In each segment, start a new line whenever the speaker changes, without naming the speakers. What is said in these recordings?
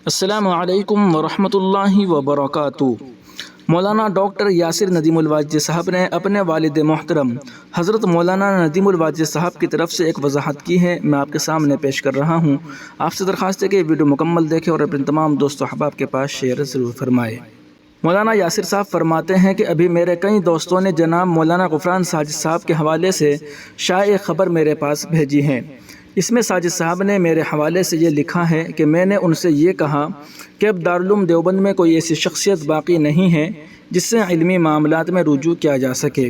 السلام علیکم ورحمۃ اللہ وبرکاتہ۔ مولانا ڈاکٹر یاسر ندیم الواجدی صاحب نے اپنے والد محترم حضرت مولانا ندیم الواجدی صاحب کی طرف سے ایک وضاحت کی ہے، میں آپ کے سامنے پیش کر رہا ہوں۔ آپ سے درخواست ہے کہ یہ ویڈیو مکمل دیکھیں اور اپنے تمام دوست و احباب کے پاس شیئر ضرور فرمائیں۔ مولانا یاسر صاحب فرماتے ہیں کہ ابھی میرے کئی دوستوں نے جناب مولانا غفران ساجد صاحب کے حوالے سے شائع خبر میرے پاس بھیجی ہے۔ اس میں ساجد صاحب نے میرے حوالے سے یہ لکھا ہے کہ میں نے ان سے یہ کہا کہ اب دارالعلوم دیوبند میں کوئی ایسی شخصیت باقی نہیں ہے جس سے علمی معاملات میں رجوع کیا جا سکے۔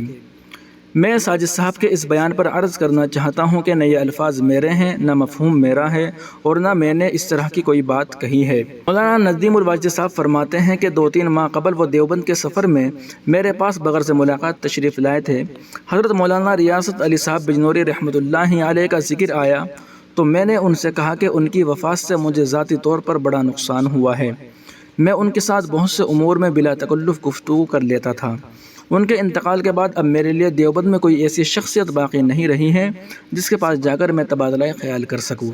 میں ساجد صاحب کے اس بیان پر عرض کرنا چاہتا ہوں کہ نہ یہ الفاظ میرے ہیں، نہ مفہوم میرا ہے، اور نہ میں نے اس طرح کی کوئی بات کہی ہے۔ مولانا ندیم الواجدی صاحب فرماتے ہیں کہ 2-3 ماہ قبل وہ دیوبند کے سفر میں میرے پاس بغرض ملاقات تشریف لائے تھے۔ حضرت مولانا ریاست علی صاحب بجنوری رحمۃ اللہ علیہ کا ذکر آیا تو میں نے ان سے کہا کہ ان کی وفات سے مجھے ذاتی طور پر بڑا نقصان ہوا ہے۔ میں ان کے ساتھ بہت سے امور میں بلا تکلف گفتگو کر لیتا تھا۔ ان کے انتقال کے بعد اب میرے لیے دیوبند میں کوئی ایسی شخصیت باقی نہیں رہی ہے جس کے پاس جا کر میں تبادلہ خیال کر سکوں۔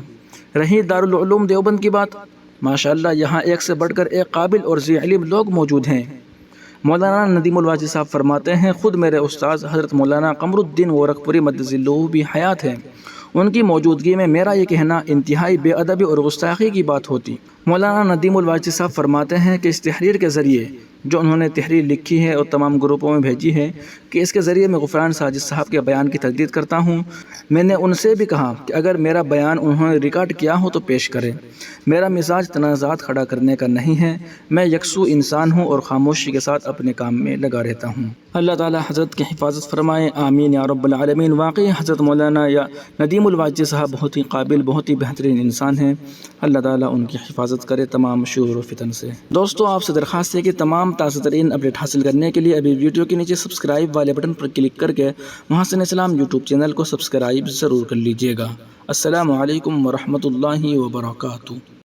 رہی دارالعلوم دیوبند کی بات، ماشاءاللہ یہاں ایک سے بڑھ کر ایک قابل اور ذی علم لوگ موجود ہیں۔ مولانا ندیم الواجدی صاحب فرماتے ہیں خود میرے استاذ حضرت مولانا قمر الدین گورکھپوری مدظ اللہ بھی حیات ہیں، ان کی موجودگی میں میرا یہ کہنا انتہائی بے ادبی اور گستاخی کی بات ہوتی۔ مولانا ندیم الواجدی صاحب فرماتے ہیں کہ اس تحریر کے ذریعے جو انہوں نے تحریر لکھی ہے اور تمام گروپوں میں بھیجی ہے کہ اس کے ذریعے میں غفران ساجد صاحب کے بیان کی تردید کرتا ہوں۔ میں نے ان سے بھی کہا کہ اگر میرا بیان انہوں نے ریکارڈ کیا ہو تو پیش کریں۔ میرا مزاج تنازعات کھڑا کرنے کا نہیں ہے، میں یکسو انسان ہوں اور خاموشی کے ساتھ اپنے کام میں لگا رہتا ہوں۔ اللہ تعالی حضرت کی حفاظت فرمائے، آمین یا رب العالمین۔ واقعی حضرت مولانا ندیم الواجدی صاحب بہت ہی قابل، بہت ہی بہترین انسان ہیں۔ اللہ تعالیٰ ان کی حفاظت کرے تمام شرور و فتن سے۔ دوستو آپ سے درخواست ہے کہ تمام تازہ ترین اپڈیٹ حاصل کرنے کے لیے ابھی ویڈیو کے نیچے سبسکرائب والے بٹن پر کلک کر کے محسن اسلام یوٹیوب چینل کو سبسکرائب ضرور کر لیجیے گا۔ السلام علیکم ورحمۃ اللہ وبرکاتہ۔